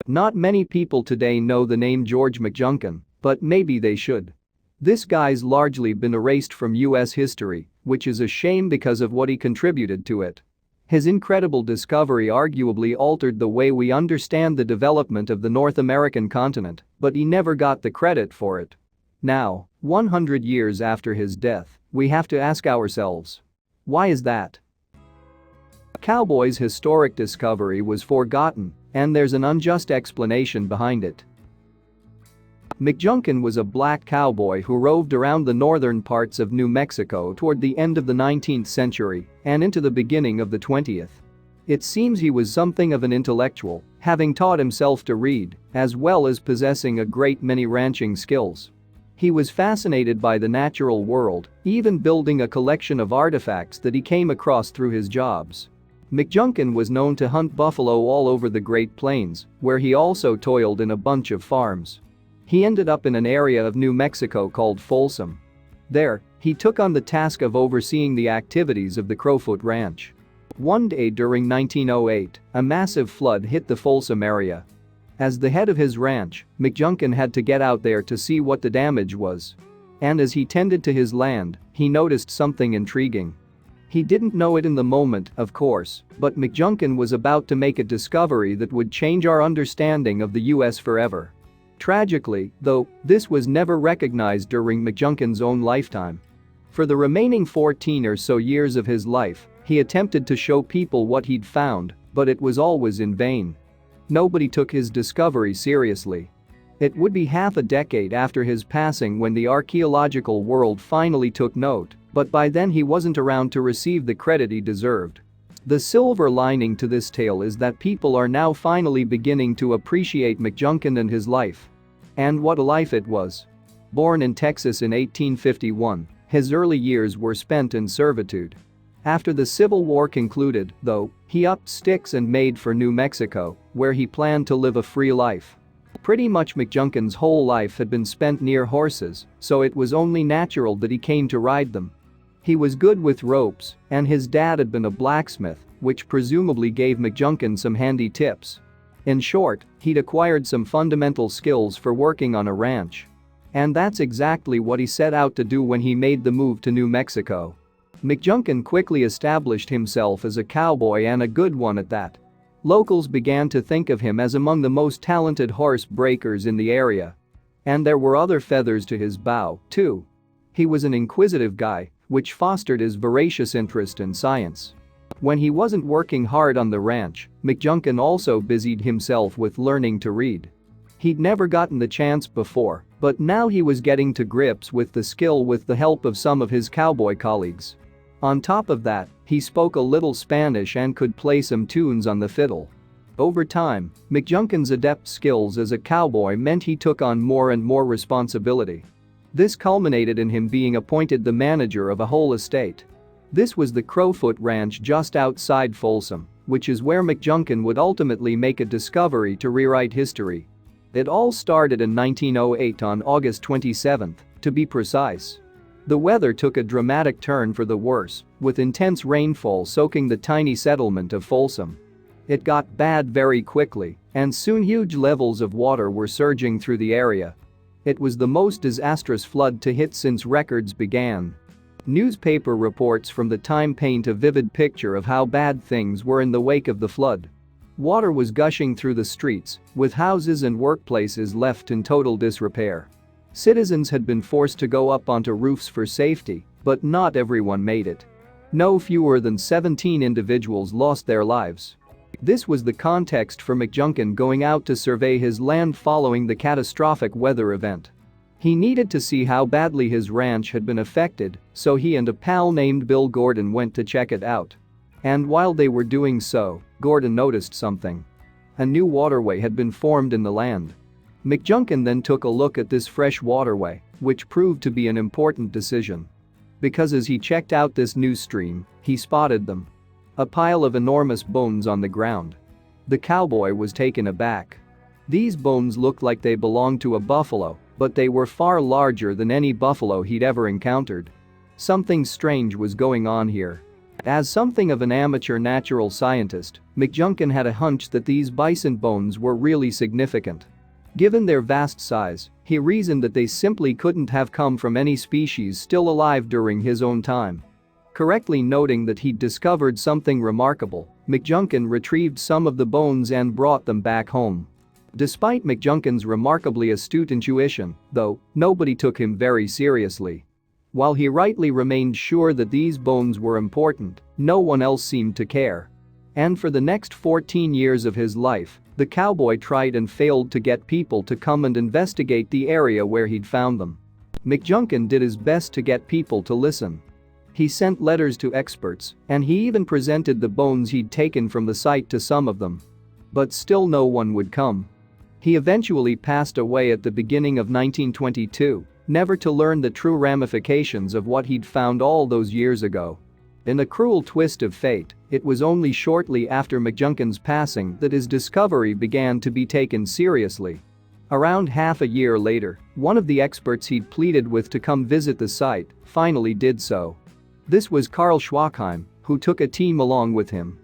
Not many people today know the name George McJunkin, but maybe they should. This guy's largely been erased from US history, which is a shame because of what he contributed to it. His incredible discovery arguably altered the way we understand the development of the North American continent, but he never got the credit for it. Now, 100 years after his death, we have to ask ourselves, why is that? Cowboy's historic discovery was forgotten, and there's an unjust explanation behind it. McJunkin was a black cowboy who roved around the northern parts of New Mexico toward the end of the 19th century and into the beginning of the 20th. It seems he was something of an intellectual, having taught himself to read, as well as possessing a great many ranching skills. He was fascinated by the natural world, even building a collection of artifacts that he came across through his jobs. McJunkin was known to hunt buffalo all over the Great Plains, where he also toiled in a bunch of farms. He ended up in an area of New Mexico called Folsom. There, he took on the task of overseeing the activities of the Crowfoot Ranch. One day during 1908, a massive flood hit the Folsom area. As the head of his ranch, McJunkin had to get out there to see what the damage was. And as he tended to his land, he noticed something intriguing. He didn't know it in the moment, of course, but McJunkin was about to make a discovery that would change our understanding of the US forever. Tragically, though, this was never recognized during McJunkin's own lifetime. For the remaining 14 or so years of his life, he attempted to show people what he'd found, but it was always in vain. Nobody took his discovery seriously. It would be half a decade after his passing when the archaeological world finally took note, but by then he wasn't around to receive the credit he deserved. The silver lining to this tale is that people are now finally beginning to appreciate McJunkin and his life. And what a life it was. Born in Texas in 1851, his early years were spent in servitude. After the Civil War concluded, though, he upped sticks and made for New Mexico, where he planned to live a free life. Pretty much McJunkin's whole life had been spent near horses, so it was only natural that he came to ride them. He was good with ropes, and his dad had been a blacksmith, which presumably gave McJunkin some handy tips. In short, he'd acquired some fundamental skills for working on a ranch. And that's exactly what he set out to do when he made the move to New Mexico. McJunkin quickly established himself as a cowboy, and a good one at that. Locals began to think of him as among the most talented horse breakers in the area. And there were other feathers to his bow, too. He was an inquisitive guy, which fostered his voracious interest in science. When he wasn't working hard on the ranch, McJunkin also busied himself with learning to read. He'd never gotten the chance before, but now he was getting to grips with the skill with the help of some of his cowboy colleagues. On top of that, he spoke a little Spanish and could play some tunes on the fiddle. Over time, McJunkin's adept skills as a cowboy meant he took on more and more responsibility. This culminated in him being appointed the manager of a whole estate. This was the Crowfoot Ranch just outside Folsom, which is where McJunkin would ultimately make a discovery to rewrite history. It all started in 1908 on August 27, to be precise. The weather took a dramatic turn for the worse, with intense rainfall soaking the tiny settlement of Folsom. It got bad very quickly, and soon huge levels of water were surging through the area. It was the most disastrous flood to hit since records began. Newspaper reports from the time paint a vivid picture of how bad things were in the wake of the flood. Water was gushing through the streets, with houses and workplaces left in total disrepair. Citizens had been forced to go up onto roofs for safety, but not everyone made it. No fewer than 17 individuals lost their lives. This was the context for McJunkin going out to survey his land following the catastrophic weather event. He needed to see how badly his ranch had been affected, so he and a pal named Bill Gordon went to check it out. And while they were doing so, Gordon noticed something. A new waterway had been formed in the land. McJunkin then took a look at this fresh waterway, which proved to be an important decision. Because as he checked out this new stream, he spotted them. A pile of enormous bones on the ground. The cowboy was taken aback. These bones looked like they belonged to a buffalo, but they were far larger than any buffalo he'd ever encountered. Something strange was going on here. As something of an amateur natural scientist, McJunkin had a hunch that these bison bones were really significant. Given their vast size, he reasoned that they simply couldn't have come from any species still alive during his own time. Correctly noting that he'd discovered something remarkable, McJunkin retrieved some of the bones and brought them back home. Despite McJunkin's remarkably astute intuition, though, nobody took him very seriously. While he rightly remained sure that these bones were important, no one else seemed to care. And for the next 14 years of his life, the cowboy tried and failed to get people to come and investigate the area where he'd found them. McJunkin did his best to get people to listen. He sent letters to experts, and he even presented the bones he'd taken from the site to some of them. But still no one would come. He eventually passed away at the beginning of 1922, never to learn the true ramifications of what he'd found all those years ago. In a cruel twist of fate, it was only shortly after McJunkin's passing that his discovery began to be taken seriously. Around half a year later, one of the experts he'd pleaded with to come visit the site finally did so. This was Carl Schwackheim, who took a team along with him.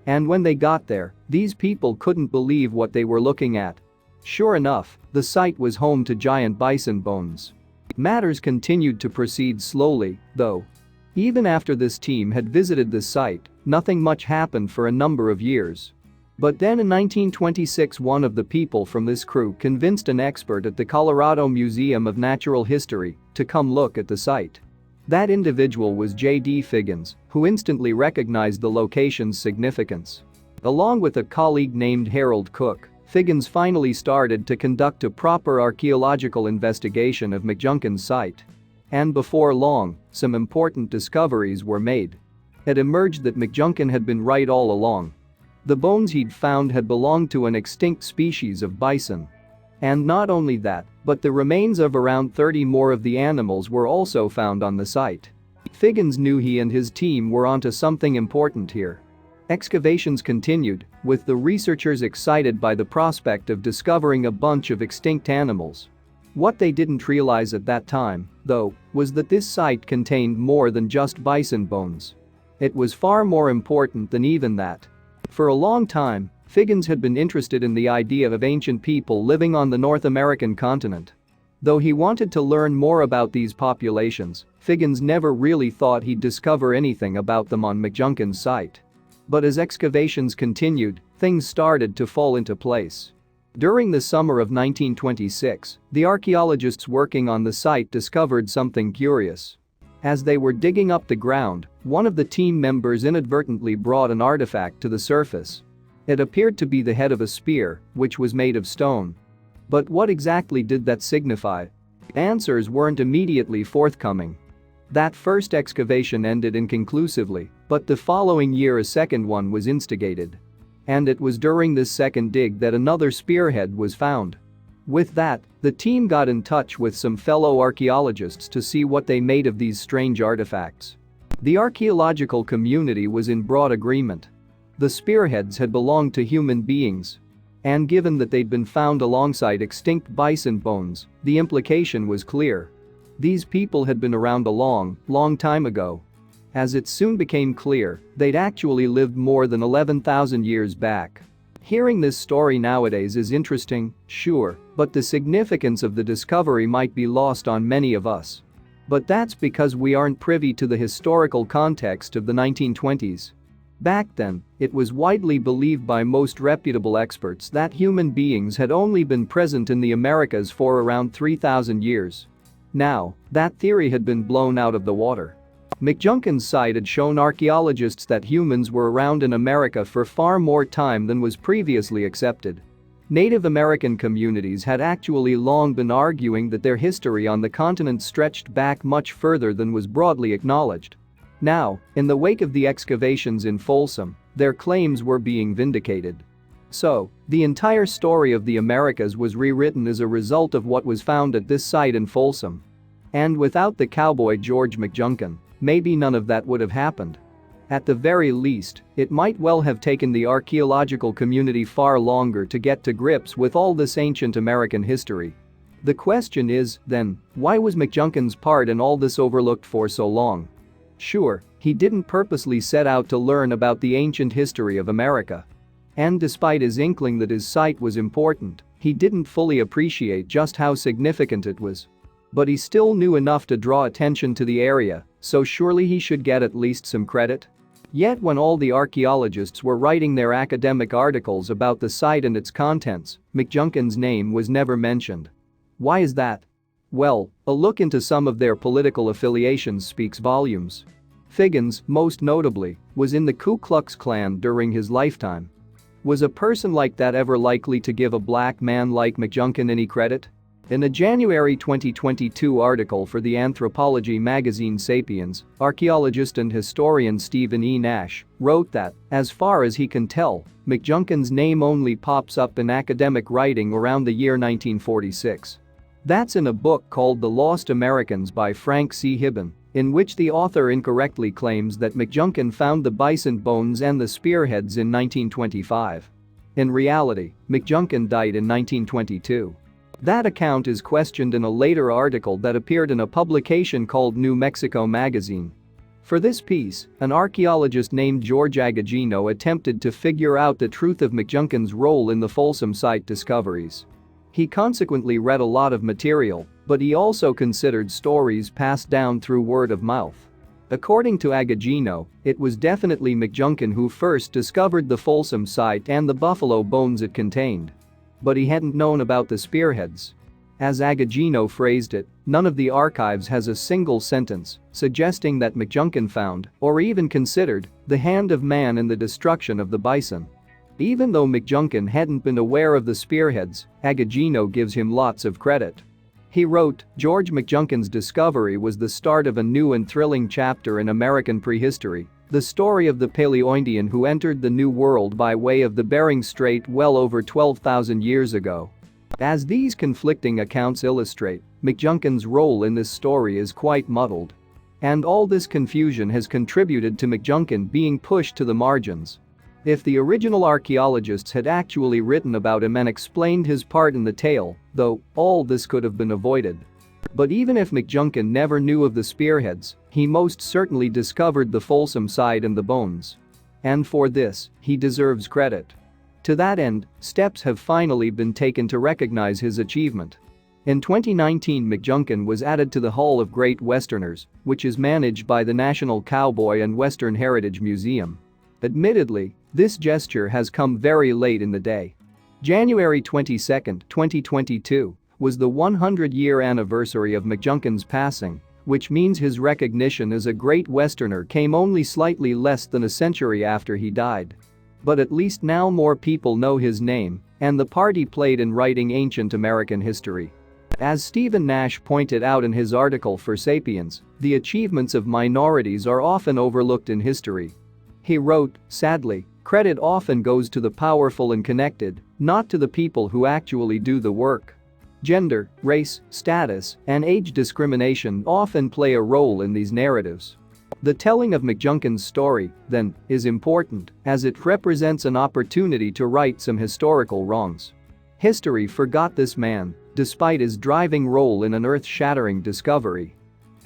And when they got there, these people couldn't believe what they were looking at. Sure enough, the site was home to giant bison bones. Matters continued to proceed slowly, though. Even after this team had visited the site, nothing much happened for a number of years. But then in 1926, one of the people from this crew convinced an expert at the Colorado Museum of Natural History to come look at the site. That individual was J.D. Figgins, who instantly recognized the location's significance. Along with a colleague named Harold Cook, Figgins finally started to conduct a proper archaeological investigation of McJunkin's site. And before long, some important discoveries were made. It emerged that McJunkin had been right all along. The bones he'd found had belonged to an extinct species of bison. And not only that, but the remains of around 30 more of the animals were also found on the site. Figgins knew he and his team were onto something important here. Excavations continued, with the researchers excited by the prospect of discovering a bunch of extinct animals. What they didn't realize at that time, though, was that this site contained more than just bison bones. It was far more important than even that. For a long time, Figgins had been interested in the idea of ancient people living on the North American continent. Though he wanted to learn more about these populations, Figgins never really thought he'd discover anything about them on McJunkin's site. But as excavations continued, things started to fall into place. During the summer of 1926, the archaeologists working on the site discovered something curious. As they were digging up the ground, one of the team members inadvertently brought an artifact to the surface. It appeared to be the head of a spear, which was made of stone. But what exactly did that signify? Answers weren't immediately forthcoming. That first excavation ended inconclusively, but the following year a second one was instigated. And it was during this second dig that another spearhead was found. With that, the team got in touch with some fellow archaeologists to see what they made of these strange artifacts. The archaeological community was in broad agreement. The spearheads had belonged to human beings. And given that they'd been found alongside extinct bison bones, the implication was clear. These people had been around a long time ago. As it soon became clear, they'd actually lived more than 11,000 years back. Hearing this story nowadays is interesting, sure, but the significance of the discovery might be lost on many of us. But that's because we aren't privy to the historical context of the 1920s. Back then, it was widely believed by most reputable experts that human beings had only been present in the Americas for around 3,000 years. Now, that theory had been blown out of the water. McJunkin's site had shown archaeologists that humans were around in America for far more time than was previously accepted. Native American communities had actually long been arguing that their history on the continent stretched back much further than was broadly acknowledged. Now, in the wake of the excavations in Folsom, their claims were being vindicated. So, the entire story of the Americas was rewritten as a result of what was found at this site in Folsom. And without the cowboy George McJunkin, maybe none of that would have happened. At the very least, it might well have taken the archaeological community far longer to get to grips with all this ancient American history. The question is, then, why was McJunkin's part in all this overlooked for so long? Sure, He didn't purposely set out to learn about the ancient history of America. And despite his inkling that his site was important, he didn't fully appreciate just how significant it was. But he still knew enough to draw attention to the area, so surely he should get at least some credit. Yet when all the archaeologists were writing their academic articles about the site and its contents, McJunkin's name was never mentioned. Why is that? Well, a look into some of their political affiliations speaks volumes. Figgins, most notably, was in the Ku Klux Klan during his lifetime. Was a person like that ever likely to give a black man like McJunkin any credit? In a January 2022 article for the anthropology magazine Sapiens, archaeologist and historian Stephen E. Nash wrote that, as far as he can tell, McJunkin's name only pops up in academic writing around the year 1946. That's in a book called The Lost Americans by Frank C. Hibben, in which the author incorrectly claims that McJunkin found the bison bones and the spearheads in 1925. In reality, McJunkin died in 1922. That account is questioned in a later article that appeared in a publication called New Mexico Magazine. For this piece, an archaeologist named George Agagino attempted to figure out the truth of McJunkin's role in the Folsom site discoveries. He consequently read a lot of material, but he also considered stories passed down through word of mouth. According to Agagino, it was definitely McJunkin who first discovered the Folsom site and the buffalo bones it contained. But he hadn't known about the spearheads. As Agagino phrased it, none of the archives has a single sentence suggesting that McJunkin found, or even considered, the hand of man in the destruction of the bison. Even though McJunkin hadn't been aware of the spearheads, Agagino gives him lots of credit. He wrote, George McJunkin's discovery was the start of a new and thrilling chapter in American prehistory, the story of the Paleo-Indian who entered the New World by way of the Bering Strait well over 12,000 years ago. As these conflicting accounts illustrate, McJunkin's role in this story is quite muddled. And all this confusion has contributed to McJunkin being pushed to the margins. If the original archaeologists had actually written about him and explained his part in the tale, though, all this could have been avoided. But even if McJunkin never knew of the spearheads, he most certainly discovered the Folsom site and the bones. And for this, he deserves credit. To that end, steps have finally been taken to recognize his achievement. In 2019, McJunkin was added to the Hall of Great Westerners, which is managed by the National Cowboy and Western Heritage Museum. Admittedly, this gesture has come very late in the day. January 22, 2022, was the 100-year anniversary of McJunkin's passing, which means his recognition as a great Westerner came only slightly less than a century after he died. But at least now more people know his name and the part he played in writing ancient American history. As Stephen Nash pointed out in his article for Sapiens, the achievements of minorities are often overlooked in history. He wrote, sadly, credit often goes to the powerful and connected, not to the people who actually do the work. Gender, race, status, and age discrimination often play a role in these narratives. The telling of McJunkin's story, then, is important, as it represents an opportunity to right some historical wrongs. History forgot this man, despite his driving role in an earth-shattering discovery.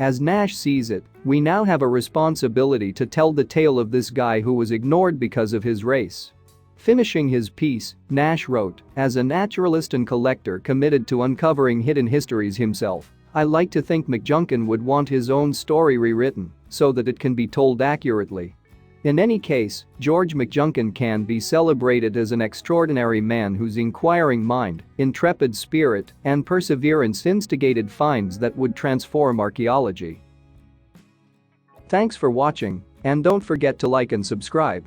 As Nash sees it, we now have a responsibility to tell the tale of this guy who was ignored because of his race. Finishing his piece, Nash wrote, as a naturalist and collector committed to uncovering hidden histories himself, I like to think McJunkin would want his own story rewritten so that it can be told accurately. In any case, George McJunkin can be celebrated as an extraordinary man whose inquiring mind, intrepid spirit, and perseverance instigated finds that would transform archaeology. Thanks for watching, and don't forget to like and subscribe.